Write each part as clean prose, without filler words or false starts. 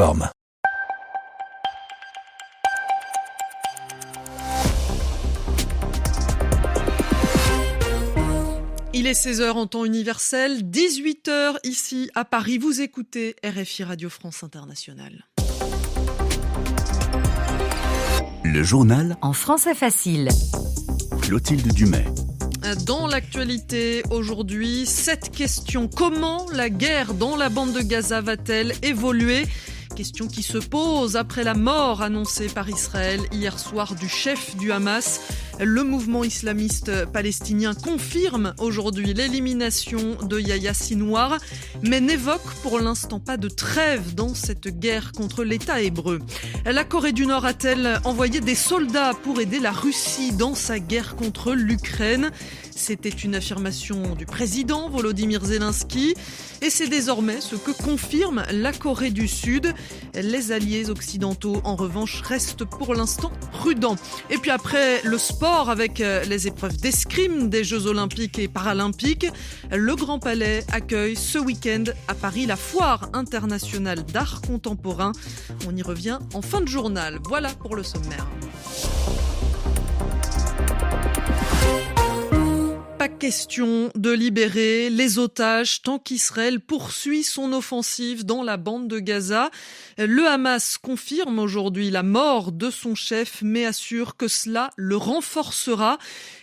plateforme. Il est 16h en temps universel, 18h ici à Paris. Vous écoutez RFI Radio France Internationale. Le journal en français facile. Clotilde Dumais. Dans l'actualité aujourd'hui, cette question: comment la guerre dans la bande de Gaza va-t-elle évoluer ? Question qui se pose après la mort annoncée par Israël hier soir du chef du Hamas. Le mouvement islamiste palestinien confirme aujourd'hui l'élimination de Yahya Sinwar, mais n'évoque pour l'instant pas de trêve dans cette guerre contre l'État hébreu. La Corée du Nord a-t-elle envoyé des soldats pour aider la Russie dans sa guerre contre l'Ukraine ? C'était une affirmation du président Volodymyr Zelensky et c'est désormais ce que confirme la Corée du Sud. Les alliés occidentaux, en revanche, restent pour l'instant prudents. Et puis après le sport avec les épreuves d'escrime des Jeux Olympiques et Paralympiques, le Grand Palais accueille ce week-end à Paris la Foire internationale d'art contemporain. On y revient en fin de journal. Voilà pour le sommaire. Pas question de libérer les otages tant qu'Israël poursuit son offensive dans la bande de Gaza. Le Hamas confirme aujourd'hui la mort de son chef, mais assure que cela le renforcera.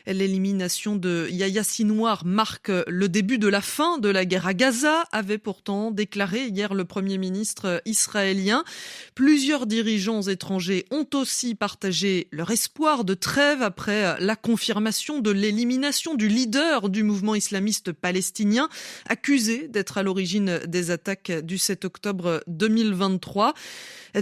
L'élimination de Yahya Sinwar marque le début de la fin de la guerre à Gaza, avait pourtant déclaré hier le Premier ministre israélien. Plusieurs dirigeants étrangers ont aussi partagé leur espoir de trêve après la confirmation de l'élimination du leader du mouvement islamiste palestinien, accusé d'être à l'origine des attaques du 7 octobre 2023.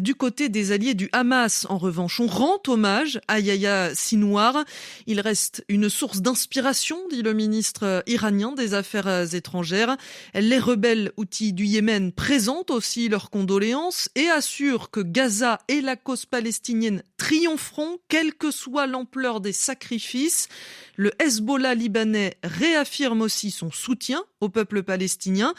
Du côté des alliés du Hamas, en revanche, on rend hommage à Yahya Sinwar. Il reste une source d'inspiration, dit le ministre iranien des Affaires étrangères. Les rebelles houthis du Yémen présentent aussi leurs condoléances et assurent que Gaza et la cause palestinienne triompheront, quelle que soit l'ampleur des sacrifices. Le Hezbollah libanais réaffirme aussi son soutien au peuple palestinien.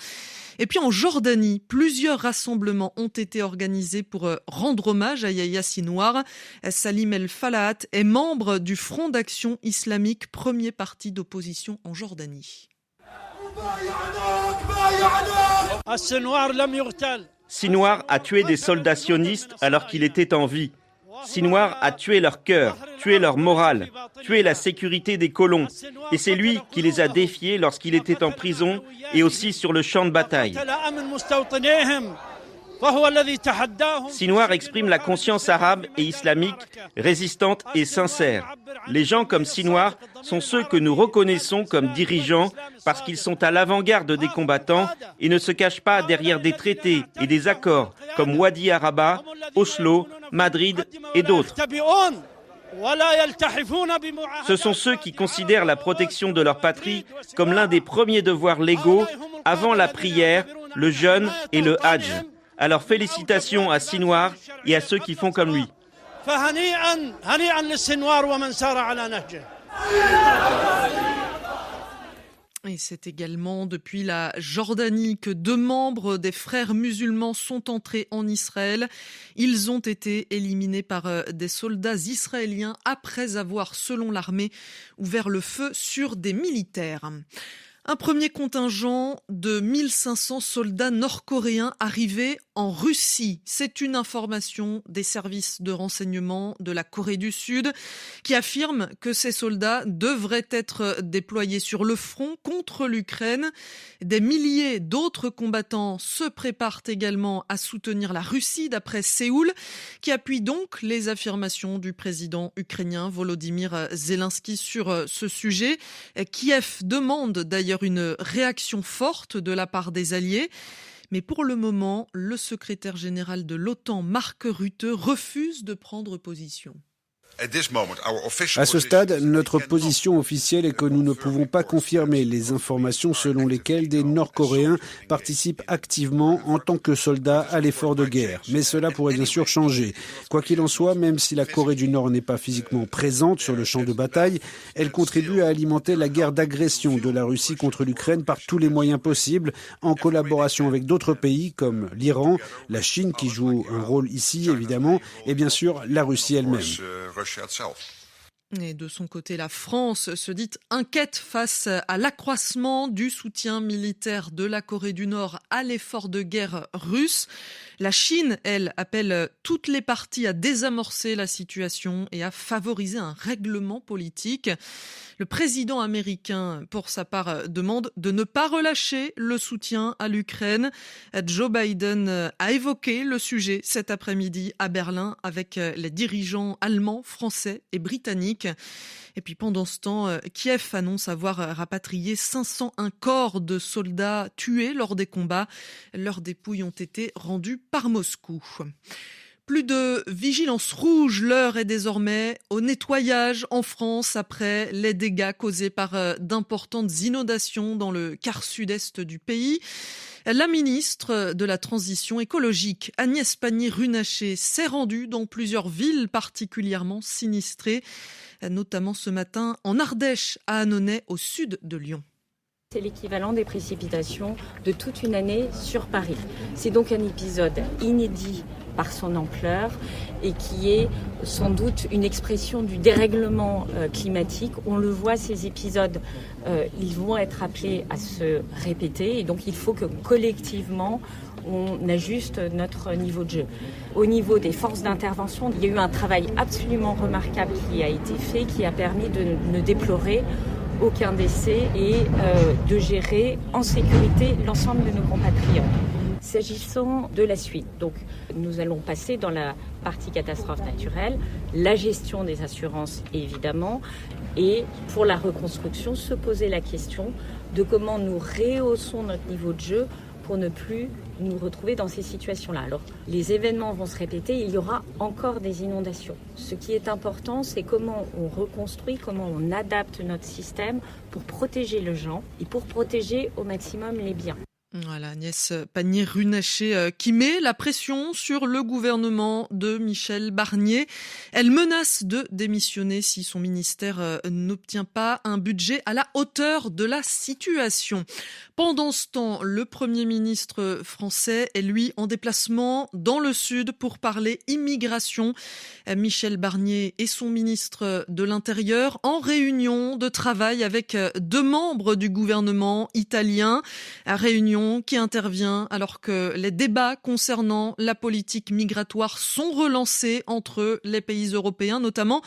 Et puis en Jordanie, plusieurs rassemblements ont été organisés pour rendre hommage à Yahya Sinwar. Salim El Falahat est membre du Front d'Action Islamique, premier parti d'opposition en Jordanie. Sinwar a tué des soldats sionistes alors qu'il était en vie. Sinwar a tué leur cœur, tué leur morale, tué la sécurité des colons. Et c'est lui qui les a défiés lorsqu'il était en prison et aussi sur le champ de bataille. Sinwar exprime la conscience arabe et islamique, résistante et sincère. Les gens comme Sinwar sont ceux que nous reconnaissons comme dirigeants parce qu'ils sont à l'avant-garde des combattants et ne se cachent pas derrière des traités et des accords comme Wadi Araba, Oslo, Madrid et d'autres. Ce sont ceux qui considèrent la protection de leur patrie comme l'un des premiers devoirs légaux avant la prière, le jeûne et le hajj. Alors félicitations à Sinwar et à ceux qui font comme lui. Et c'est également depuis la Jordanie que 2 membres des frères musulmans sont entrés en Israël. Ils ont été éliminés par des soldats israéliens après avoir, selon l'armée, ouvert le feu sur des militaires. Un premier contingent de 1500 soldats nord-coréens arrivés en Russie. C'est une information des services de renseignement de la Corée du Sud qui affirme que ces soldats devraient être déployés sur le front contre l'Ukraine. Des milliers d'autres combattants se préparent également à soutenir la Russie, d'après Séoul, qui appuie donc les affirmations du président ukrainien Volodymyr Zelensky sur ce sujet. Kiev demande d'ailleurs une réaction forte de la part des alliés. Mais pour le moment, le secrétaire général de l'OTAN, Mark Rutte, refuse de prendre position. À ce stade, notre position officielle est que nous ne pouvons pas confirmer les informations selon lesquelles des Nord-Coréens participent activement en tant que soldats à l'effort de guerre. Mais cela pourrait bien sûr changer. Quoi qu'il en soit, même si la Corée du Nord n'est pas physiquement présente sur le champ de bataille, elle contribue à alimenter la guerre d'agression de la Russie contre l'Ukraine par tous les moyens possibles, en collaboration avec d'autres pays comme l'Iran, la Chine qui joue un rôle ici évidemment, et bien sûr la Russie elle-même. Et de son côté, la France se dit inquiète face à l'accroissement du soutien militaire de la Corée du Nord à l'effort de guerre russe. La Chine, elle, appelle toutes les parties à désamorcer la situation et à favoriser un règlement politique. Le président américain, pour sa part, demande de ne pas relâcher le soutien à l'Ukraine. Joe Biden a évoqué le sujet cet après-midi à Berlin avec les dirigeants allemands, français et britanniques. Et puis pendant ce temps, Kiev annonce avoir rapatrié 501 corps de soldats tués lors des combats. Leurs dépouilles ont été rendues par Moscou. Plus de vigilance rouge, l'heure est désormais au nettoyage en France après les dégâts causés par d'importantes inondations dans le quart sud-est du pays. La ministre de la Transition écologique, Agnès Pannier-Runacher, s'est rendue dans plusieurs villes particulièrement sinistrées, notamment ce matin en Ardèche, à Annonay, au sud de Lyon. C'est l'équivalent des précipitations de toute une année sur Paris. C'est donc un épisode inédit par son ampleur et qui est sans doute une expression du dérèglement climatique. On le voit, ces épisodes, ils vont être appelés à se répéter et donc il faut que collectivement on ajuste notre niveau de jeu. Au niveau des forces d'intervention, il y a eu un travail absolument remarquable qui a été fait, qui a permis de ne déplorer aucun décès et de gérer en sécurité l'ensemble de nos compatriotes. S'agissant de la suite, donc nous allons passer dans la partie catastrophe naturelle, la gestion des assurances évidemment, et pour la reconstruction, se poser la question de comment nous rehaussons notre niveau de jeu pour ne plus nous retrouver dans ces situations-là. Alors, les événements vont se répéter, il y aura encore des inondations. Ce qui est important, c'est comment on reconstruit, comment on adapte notre système pour protéger les gens et pour protéger au maximum les biens. Voilà, Agnès Pannier-Runacher qui met la pression sur le gouvernement de Michel Barnier. Elle menace de démissionner si son ministère n'obtient pas un budget à la hauteur de la situation. Pendant ce temps, le Premier ministre français est lui en déplacement dans le sud pour parler immigration. Michel Barnier et son ministre de l'Intérieur en réunion de travail avec deux membres du gouvernement italien. Réunion qui intervient alors que les débats concernant la politique migratoire sont relancés entre les pays européens, notamment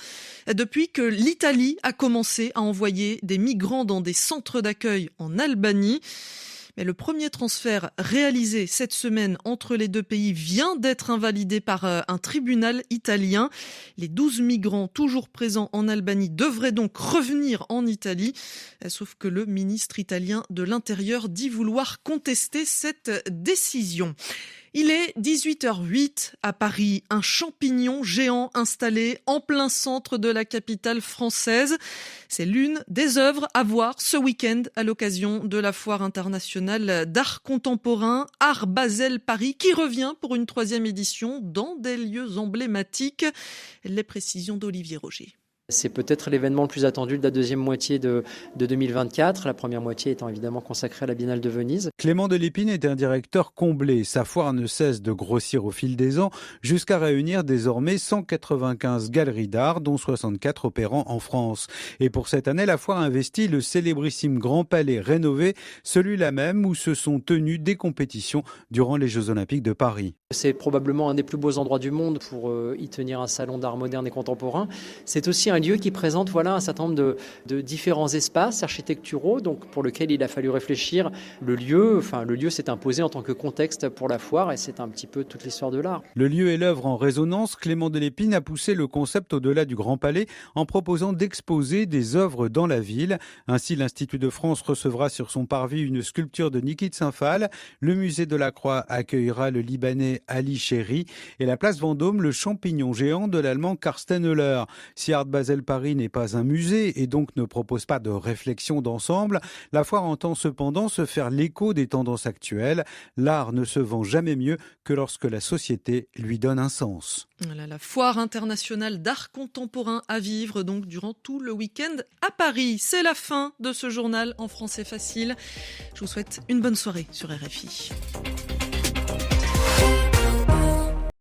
depuis que l'Italie a commencé à envoyer des migrants dans des centres d'accueil en Albanie. Mais le premier transfert réalisé cette semaine entre les deux pays vient d'être invalidé par un tribunal italien. Les 12 migrants toujours présents en Albanie devraient donc revenir en Italie. Sauf que le ministre italien de l'Intérieur dit vouloir contester cette décision. Il est 18h08 à Paris, un champignon géant installé en plein centre de la capitale française. C'est l'une des œuvres à voir ce week-end à l'occasion de la foire internationale d'art contemporain Art Basel Paris qui revient pour une 3e édition dans des lieux emblématiques. Les précisions d'Olivier Roger. C'est peut-être l'événement le plus attendu de la deuxième moitié de 2024, la première moitié étant évidemment consacrée à la Biennale de Venise. Clément Delépine est un directeur comblé. Sa foire ne cesse de grossir au fil des ans jusqu'à réunir désormais 195 galeries d'art, dont 64 opérant en France. Et pour cette année, la foire investit le célébrissime Grand Palais rénové, celui-là même où se sont tenues des compétitions durant les Jeux Olympiques de Paris. C'est probablement un des plus beaux endroits du monde pour y tenir un salon d'art moderne et contemporain. C'est aussi un lieu qui présente un certain nombre de différents espaces architecturaux, donc pour lequel il a fallu réfléchir. Le lieu s'est imposé en tant que contexte pour la foire et c'est un petit peu toute l'histoire de l'art. Le lieu et l'œuvre en résonance, Clément Delépine a poussé le concept au-delà du Grand Palais en proposant d'exposer des œuvres dans la ville. Ainsi, l'Institut de France recevra sur son parvis une sculpture de Niki de Saint-Phal. Le musée de la Croix accueillera le Libanais Ali Chéri et la place Vendôme, le champignon géant de l'Allemand Karsten Höller. Si Art Basel Paris n'est pas un musée et donc ne propose pas de réflexion d'ensemble, la foire entend cependant se faire l'écho des tendances actuelles. L'art ne se vend jamais mieux que lorsque la société lui donne un sens. Voilà, la foire internationale d'art contemporain à vivre donc durant tout le week-end à Paris. C'est la fin de ce journal en français facile. Je vous souhaite une bonne soirée sur RFI.